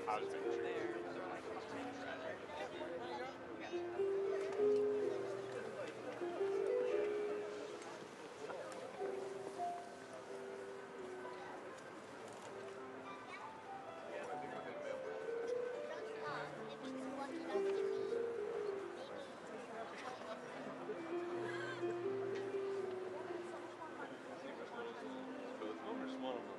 I was making sure. Both of them or just one of them?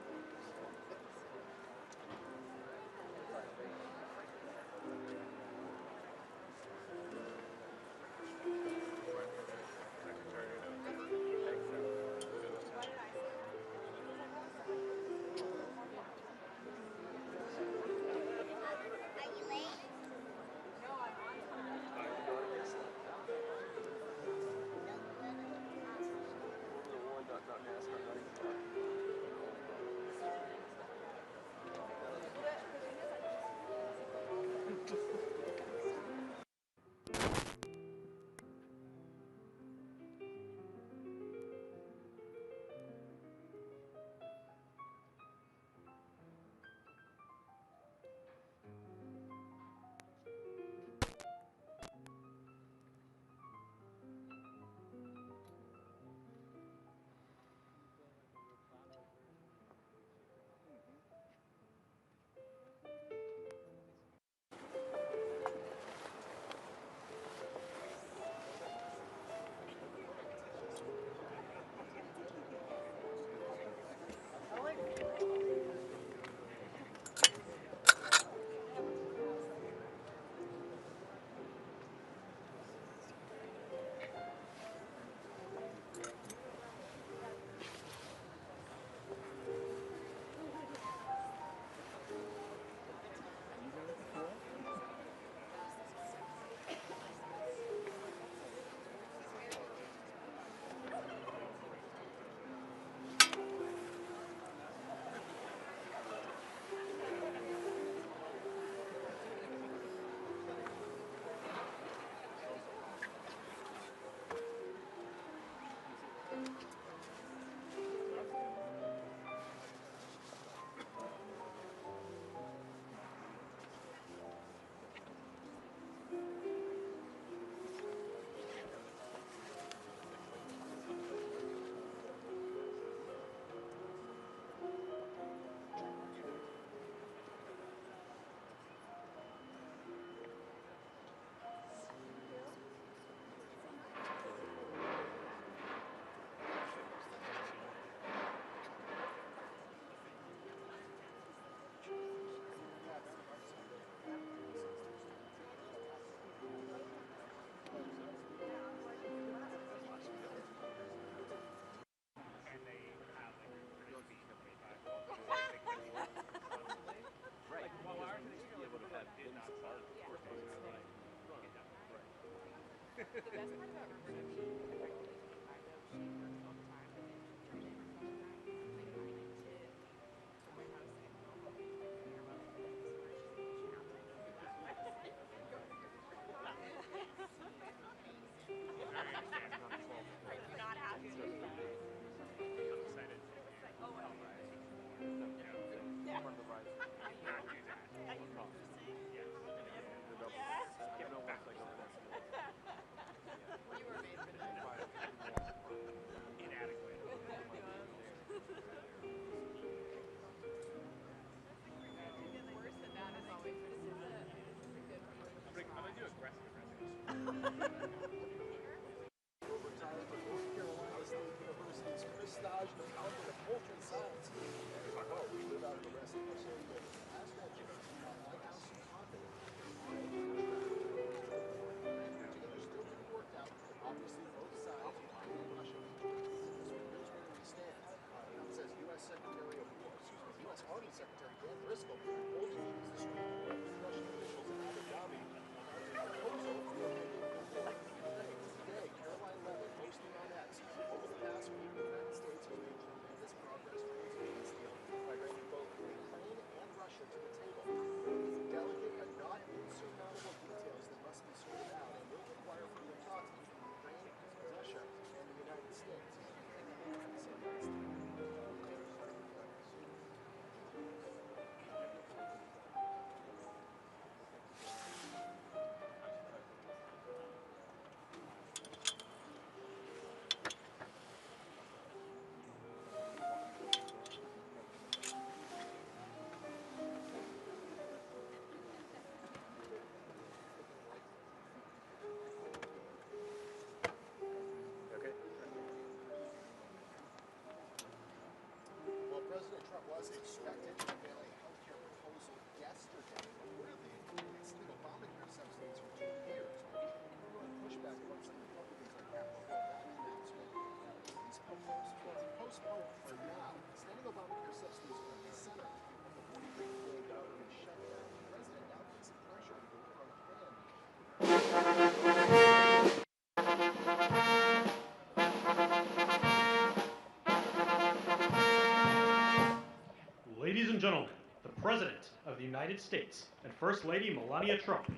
the President of the United States and First Lady Melania Trump.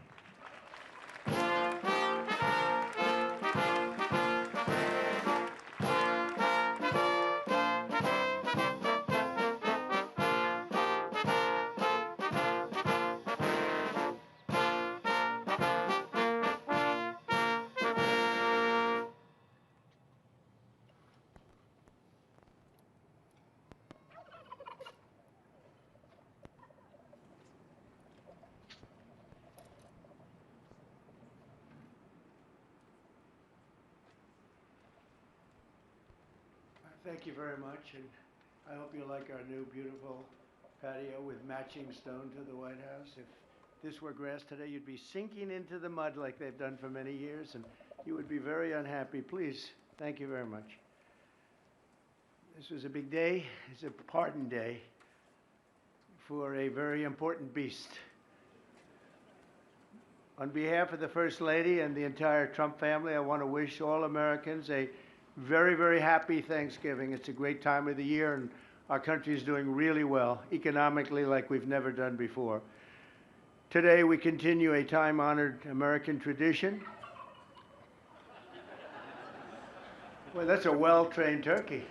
Thank you very much, and I hope you like our new beautiful patio with matching stone to the White House. If this were grass today, you'd be sinking into the mud like they've done for many years, and you would be very unhappy. Please, thank you very much. This was a big day. It's a pardon day for a very important beast. On behalf of the First Lady and the entire Trump family, I want to wish all Americans a very, very happy Thanksgiving. It's a great time of the year, and our country is doing really well, economically, like we've never done before. Today, we continue a time-honored American tradition. Well, that's a well-trained turkey.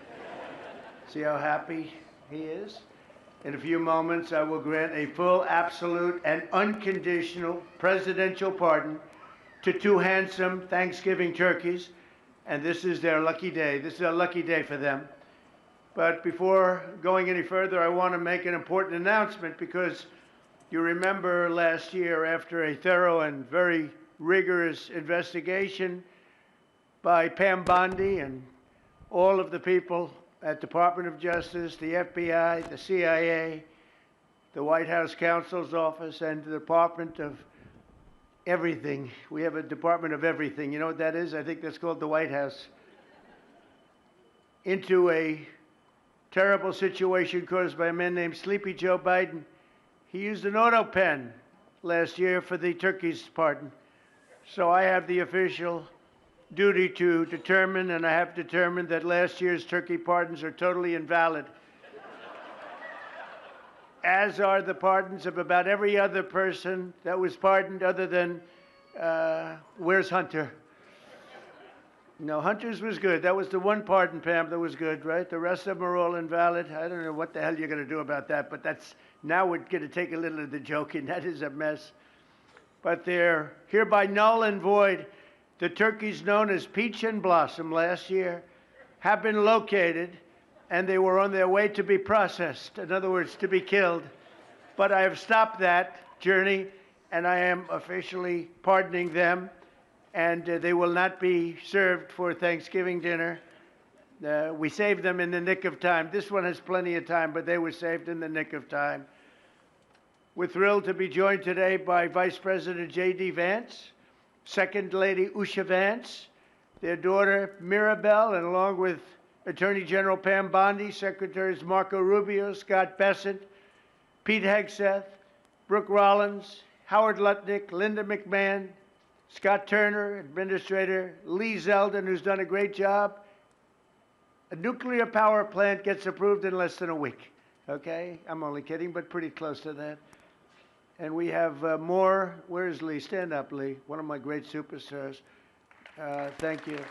See how happy he is? In a few moments, I will grant a full, absolute, and unconditional presidential pardon to two handsome Thanksgiving turkeys, and this is their lucky day. This is a lucky day for them. But before going any further, I want to make an important announcement, because you remember last year, after a thorough and very rigorous investigation by Pam Bondi and all of the people at Department of Justice, the FBI, the CIA, the White House Counsel's Office, and the Department of Everything. We have a Department of Everything. You know what that is? I think that's called the White House. Into a terrible situation caused by a man named Sleepy Joe Biden. He used an auto pen last year for the turkey's pardon. So I have the official duty to determine, and I have determined, that last year's turkey pardons are totally invalid, as are the pardons of about every other person that was pardoned, other than, where's Hunter? No, Hunter's was good. That was the one pardon, Pam, that was good, right? The rest of them are all invalid. I don't know what the hell you're going to do about that, but that's, now we're going to take a little of the joking. That is a mess. But they're hereby null and void. The turkeys known as Peach and Blossom last year have been located, and they were on their way to be processed, in other words, to be killed. But I have stopped that journey, and I am officially pardoning them, and they will not be served for Thanksgiving dinner. We saved them in the nick of time. This one has plenty of time, but they were saved in the nick of time. We're thrilled to be joined today by Vice President J.D. Vance, Second Lady Usha Vance, their daughter Mirabelle, and along with Attorney General Pam Bondi, Secretaries Marco Rubio, Scott Bessent, Pete Hegseth, Brooke Rollins, Howard Lutnick, Linda McMahon, Scott Turner, Administrator Lee Zeldin, who's done a great job. A nuclear power plant gets approved in less than a week, okay? I'm only kidding, but pretty close to that. And we have more. Where's Lee? Stand up, Lee. One of my great superstars. Thank you. It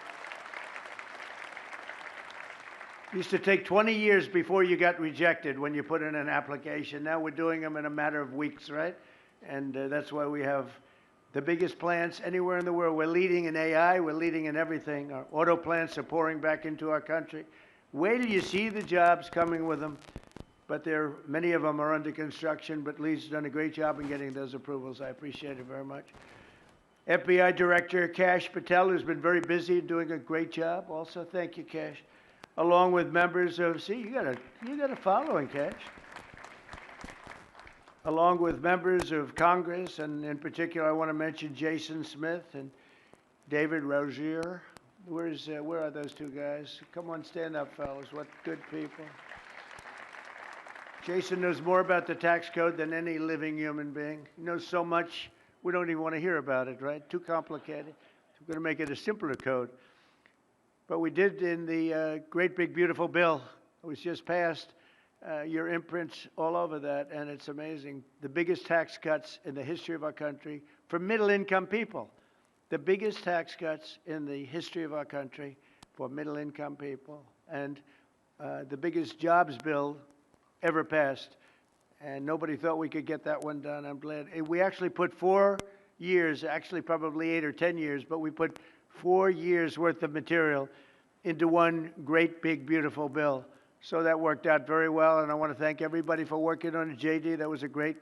used to take 20 years before you got rejected when you put in an application. Now we're doing them in a matter of weeks, right? And that's why we have the biggest plants anywhere in the world. We're leading in AI. We're leading in everything. Our auto plants are pouring back into our country. Wait till you see the jobs coming with them. But many of them are under construction, but Lee's done a great job in getting those approvals. I appreciate it very much. FBI Director Kash Patel, who's been very busy doing a great job also. Thank you, Kash. Along with members of, see, you got a following, Kash. Along with members of Congress, and in particular, I want to mention Jason Smith and David Rozier. Where are those two guys? Come on, stand up, fellas. What good people. Jason knows more about the tax code than any living human being. He knows so much, we don't even want to hear about it, right? Too complicated. We're going to make it a simpler code. But we did, in the great big beautiful bill that was just passed, your imprints all over that, and it's amazing. The biggest tax cuts in the history of our country for middle-income people. The biggest tax cuts in the history of our country for middle-income people, and the biggest jobs bill ever passed. And nobody thought we could get that one done. I'm glad. We actually put 4 years, actually probably 8 or 10 years, but we put 4 years worth of material into one great, big, beautiful bill. So that worked out very well, and I want to thank everybody for working on it. JD, that was a great,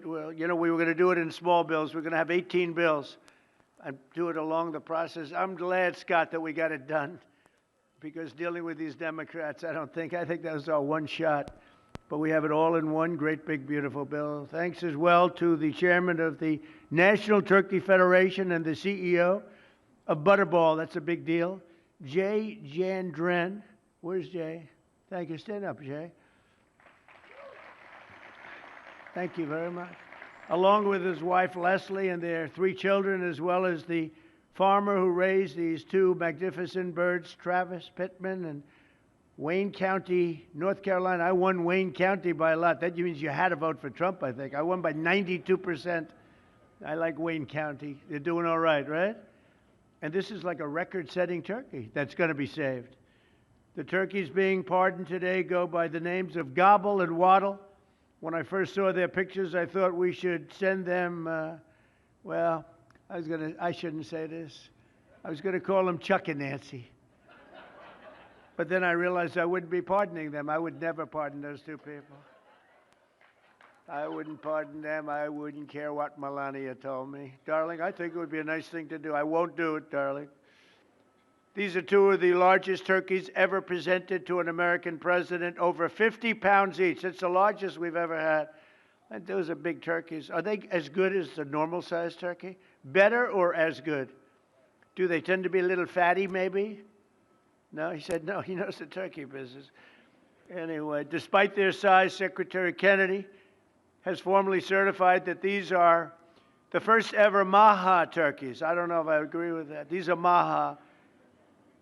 well, you know, we were going to do it in small bills. We're going to have 18 bills and do it along the process. I'm glad, Scott, that we got it done, because dealing with these Democrats, I think that was our one shot. But we have it all in one great, big, beautiful bill. Thanks as well to the chairman of the National Turkey Federation and the CEO of Butterball. That's a big deal. Jay Jandren. Where's Jay? Thank you. Stand up, Jay. Thank you very much. Along with his wife, Leslie, and their 3 children, as well as the farmer who raised these 2 magnificent birds, Travis Pittman, and Wayne County, North Carolina. I won Wayne County by a lot. That means you had to vote for Trump, I think. I won by 92%. I like Wayne County. They're doing all right, right? And this is like a record-setting turkey that's going to be saved. The turkeys being pardoned today go by the names of Gobble and Waddle. When I first saw their pictures, I thought we should send them, well, I shouldn't say this. I was going to call them Chuck and Nancy. But then I realized I wouldn't be pardoning them. I would never pardon those 2 people. I wouldn't pardon them. I wouldn't care what Melania told me. Darling, I think it would be a nice thing to do. I won't do it, darling. These are 2 of the largest turkeys ever presented to an American president, over 50 pounds each. It's the largest we've ever had. And those are big turkeys. Are they as good as the normal-sized turkey? Better or as good? Do they tend to be a little fatty, maybe? No, he said no. He knows the turkey business. Anyway, despite their size, Secretary Kennedy has formally certified that these are the first ever Maha turkeys. I don't know if I agree with that. These are Maha.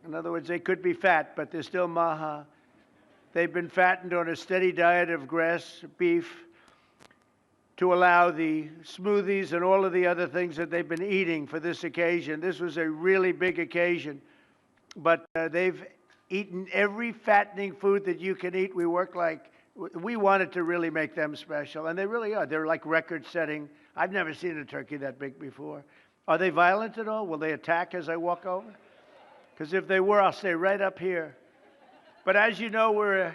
In other words, they could be fat, but they're still Maha. They've been fattened on a steady diet of grass, beef, to allow the smoothies and all of the other things that they've been eating for this occasion. This was a really big occasion. But they've eaten every fattening food that you can eat. We wanted to really make them special, and they really are. They're like record-setting. I've never seen a turkey that big before. Are they violent at all? Will they attack as I walk over? Because if they were, I'll stay right up here. But as you know, we're a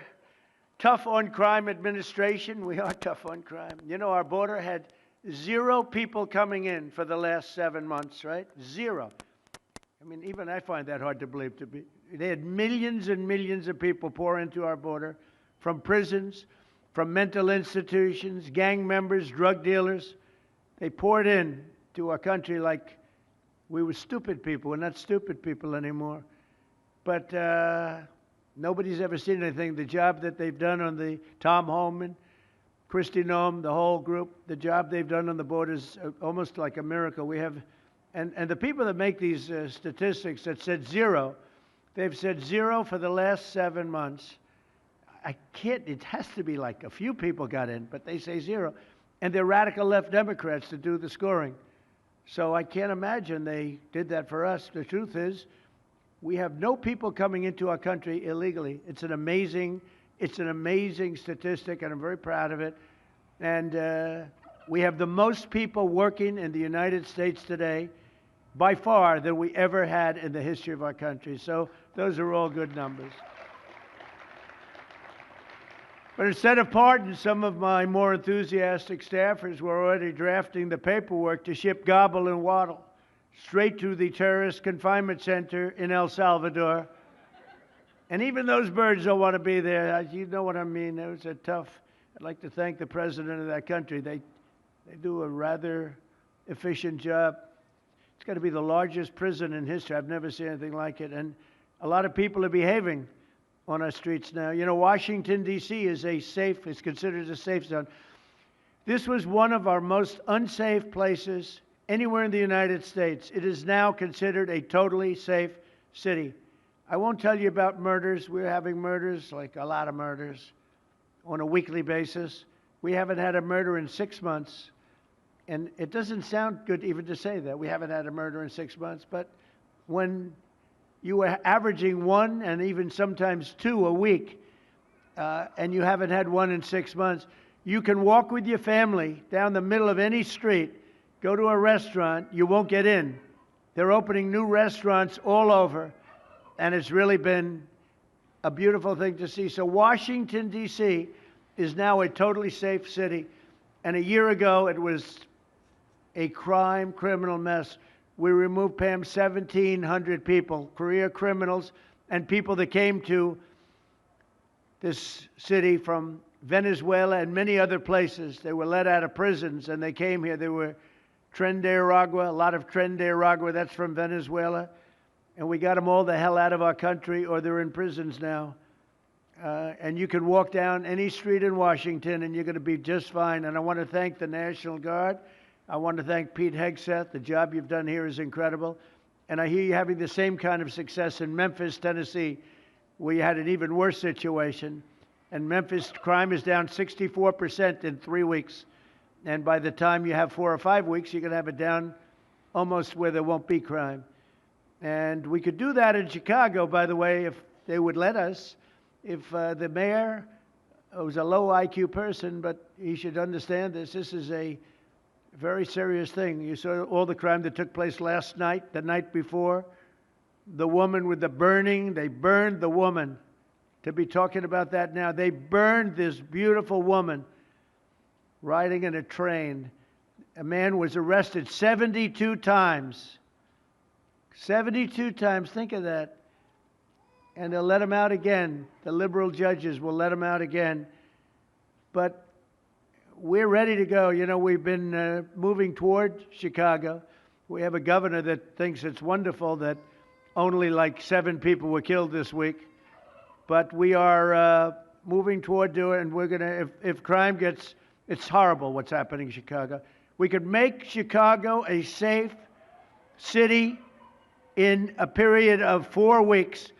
tough-on-crime administration. We are tough on crime. You know, our border had 0 people coming in for the last 7 months, right? 0. I mean, even I find that hard to believe to be. They had millions and millions of people pour into our border from prisons, from mental institutions, gang members, drug dealers. They poured in to our country like we were stupid people. We're not stupid people anymore. But nobody's ever seen anything. The job that they've done on the Tom Homan, Kristi Noem, the whole group, the job they've done on the border is almost like a miracle. We have, and the people that make these statistics that said 0, they've said 0 for the last 7 months. It has to be like a few people got in, but they say 0. And they're radical left Democrats to do the scoring. So I can't imagine they did that for us. The truth is, we have no people coming into our country illegally. It's an amazing statistic, and I'm very proud of it. And we have the most people working in the United States today, by far, than we ever had in the history of our country. So those are all good numbers. But instead of pardons, some of my more enthusiastic staffers were already drafting the paperwork to ship Gobble and Waddle straight to the terrorist confinement center in El Salvador. And even those birds don't want to be there. You know what I mean? It was a tough. I'd like to thank the president of that country. They do a rather efficient job. It's got to be the largest prison in history. I've never seen anything like it. And a lot of people are behaving on our streets now. You know, Washington, D.C. is considered a safe zone. This was one of our most unsafe places anywhere in the United States. It is now considered a totally safe city. I won't tell you about murders. We're having murders, like a lot of murders. on a weekly basis. We haven't had a murder in 6 months. And it doesn't sound good even to say that. We haven't had a murder in 6 months. But when you are averaging one and even sometimes two a week, and you haven't had one in 6 months, you can walk with your family down the middle of any street, go to a restaurant, you won't get in. They're opening new restaurants all over, and it's really been a beautiful thing to see. So Washington, D.C. is now a totally safe city. And a year ago, it was a criminal mess. We removed, Pam, 1,700 people, career criminals, and people that came to this city from Venezuela and many other places. They were let out of prisons, and they came here. They were Tren de Aragua, a lot of Tren de Aragua, that's from Venezuela. And we got them all the hell out of our country, or they're in prisons now. And you can walk down any street in Washington, and you're going to be just fine. And I want to thank the National Guard. I want to thank Pete Hegseth. The job you've done here is incredible. And I hear you having the same kind of success in Memphis, Tennessee, where you had an even worse situation. And Memphis crime is down 64% in 3 weeks. And by the time you have 4 or 5 weeks, you're going to have it down almost where there won't be crime. And we could do that in Chicago, by the way, if they would let us. If the mayor was a low IQ person, but he should understand this. This is a very serious thing. You saw all the crime that took place last night, the night before. The woman with the burning, they burned the woman. To be talking about that now, they burned this beautiful woman riding in a train. A man was arrested 72 times. 72 times, think of that. And they'll let him out again. The liberal judges will let him out again. But we're ready to go. You know, we've been moving toward Chicago. We have a governor that thinks it's wonderful that only like 7 people were killed this week. But we are moving toward doing it, and we're going to, if crime gets, it's horrible what's happening in Chicago. We could make Chicago a safe city in a period of 4 weeks.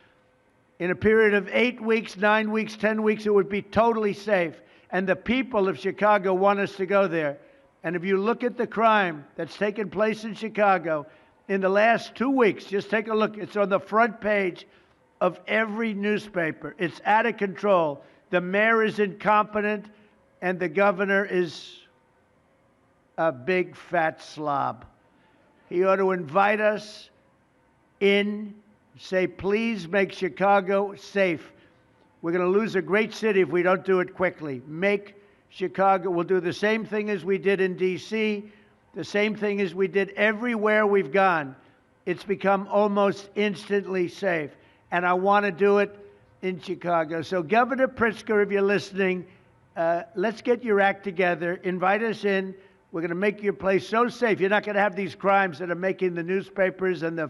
In a period of 8 weeks, 9 weeks, 10 weeks, it would be totally safe. And the people of Chicago want us to go there. And if you look at the crime that's taken place in Chicago in the last 2 weeks, just take a look. It's on the front page of every newspaper. It's out of control. The mayor is incompetent, and the governor is a big fat slob. He ought to invite us in, say, please make Chicago safe. We're going to lose a great city if we don't do it quickly. Make Chicago, we'll do the same thing as we did in D.C., the same thing as we did everywhere we've gone. It's become almost instantly safe. And I want to do it in Chicago. So Governor Pritzker, if you're listening, let's get your act together. Invite us in. We're going to make your place so safe. You're not going to have these crimes that are making the newspapers and the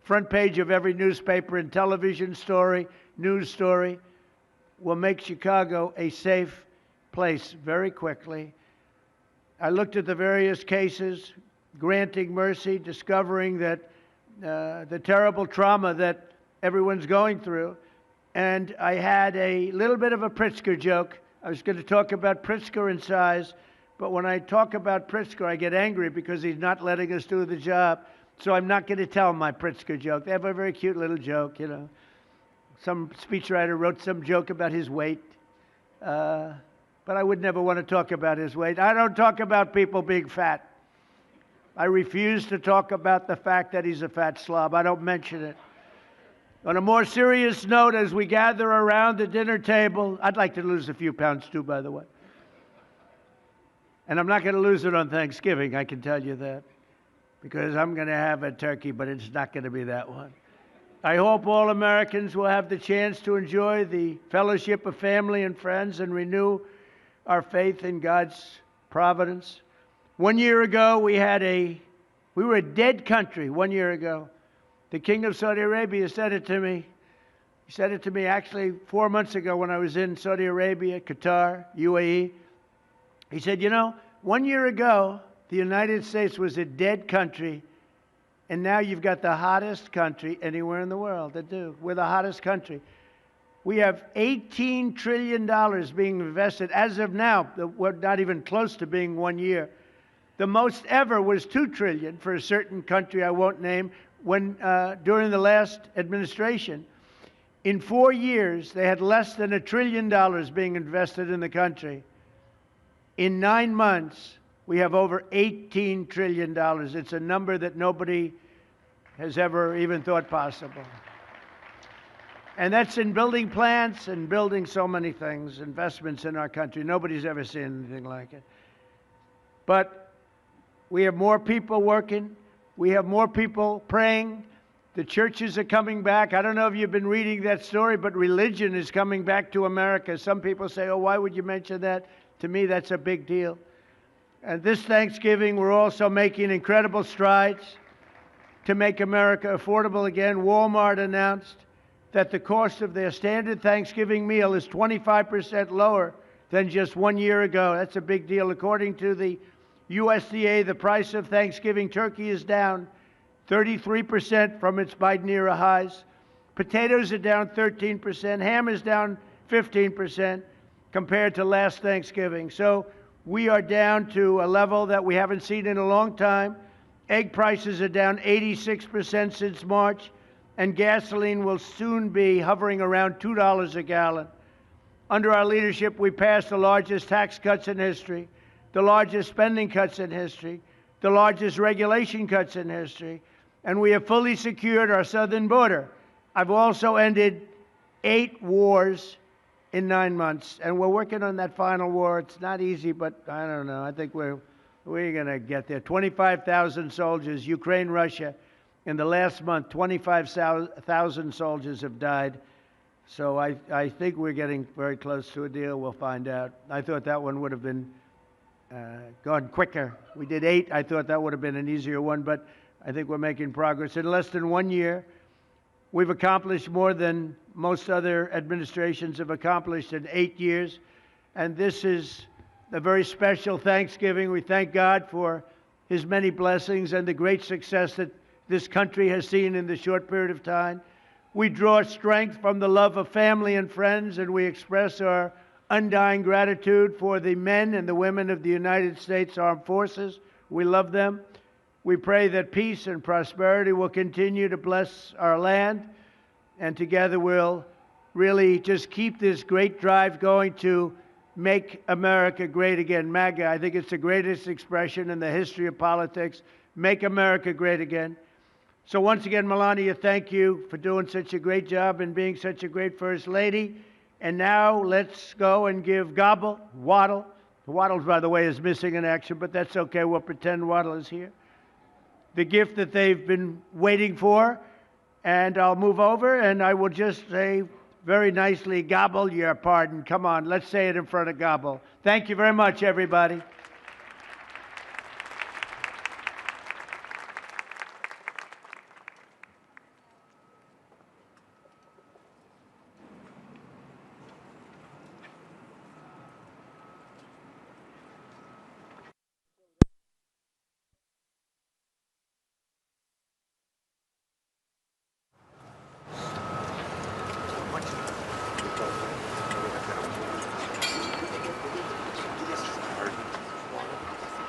front page of every newspaper and television story, news story. We'll make Chicago a safe place very quickly. I looked at the various cases, granting mercy, discovering that the terrible trauma that everyone's going through. And I had a little bit of a Pritzker joke. I was going to talk about Pritzker in size, but when I talk about Pritzker, I get angry because he's not letting us do the job. So I'm not going to tell my Pritzker joke. They have a very cute little joke, you know. Some speechwriter wrote some joke about his weight. But I would never want to talk about his weight. I don't talk about people being fat. I refuse to talk about the fact that he's a fat slob. I don't mention it. On a more serious note, as we gather around the dinner table, I'd like to lose a few pounds too, by the way. And I'm not going to lose it on Thanksgiving, I can tell you that. Because I'm going to have a turkey, but it's not going to be that one. I hope all Americans will have the chance to enjoy the fellowship of family and friends and renew our faith in God's providence. 1 year ago, we were a dead country 1 year ago. The King of Saudi Arabia said it to me. He said it to me actually 4 months ago when I was in Saudi Arabia, Qatar, UAE. He said, you know, 1 year ago, the United States was a dead country, and now you've got the hottest country anywhere in the world that do. We're the hottest country. We have $18 trillion being invested. As of now, we're not even close to being 1 year. The most ever was $2 trillion for a certain country I won't name when, during the last administration. In 4 years, they had less than $1 trillion being invested in the country. In 9 months, we have over $18 trillion. It's a number that nobody has ever even thought possible. And that's in building plants and building so many things, investments in our country. Nobody's ever seen anything like it. But we have more people working. We have more people praying. The churches are coming back. I don't know if you've been reading that story, but religion is coming back to America. Some people say, oh, why would you mention that? To me, that's a big deal. And this Thanksgiving, we're also making incredible strides to make America affordable again. Walmart announced that the cost of their standard Thanksgiving meal is 25% lower than just 1 year ago. That's a big deal. According to the USDA, the price of Thanksgiving turkey is down 33% from its Biden-era highs. Potatoes are down 13%. Ham is down 15% compared to last Thanksgiving. So we are down to a level that we haven't seen in a long time. Egg prices are down 86% since March, and gasoline will soon be hovering around $2 a gallon. Under our leadership, we passed the largest tax cuts in history, the largest spending cuts in history, the largest regulation cuts in history, and we have fully secured our southern border. I've also ended 8 wars in 9 months, and we're working on that final war. It's not easy, but I don't know. I think we're going to get there. 25,000 soldiers, Ukraine, Russia. In the last month, 25,000 soldiers have died. So I think we're getting very close to a deal. We'll find out. I thought that one would have been gone quicker. We did 8. I thought that would have been an easier one, but I think we're making progress. In less than 1 year, we've accomplished more than most other administrations have accomplished in 8 years. And this is a very special Thanksgiving. We thank God for His many blessings and the great success that this country has seen in the short period of time. We draw strength from the love of family and friends, and we express our undying gratitude for the men and the women of the United States Armed Forces. We love them. We pray that peace and prosperity will continue to bless our land, and together we'll really just keep this great drive going to make America great again. MAGA, I think it's the greatest expression in the history of politics. Make America great again. So once again, Melania, thank you for doing such a great job and being such a great First Lady. And now let's go and give Gobble, Waddle. Waddle, by the way, is missing in action, but that's okay. We'll pretend Waddle is here. The gift that they've been waiting for. And I'll move over and I will just say very nicely, Gobble, your pardon. Come on, let's say it in front of Gobble. Thank you very much, everybody.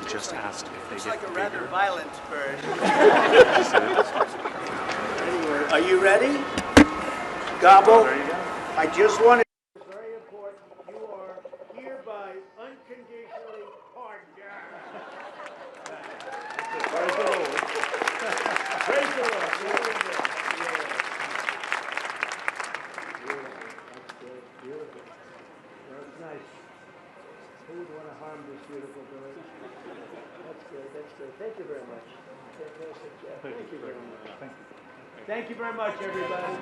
Just asked if they It's get like a bigger. rather violent bird. Anyway, are you ready? Gobble. There you go. I just wanted. It's very important. You are hereby unconditionally pardoned. Praise the Lord. Praise the Lord. Very good. Beautiful. Beautiful. That's nice. Who would want to harm this beautiful bird? That's good. That's good. Thank you very much. Fantastic job. Thank you very much. Thank you. Thank you very much, everybody.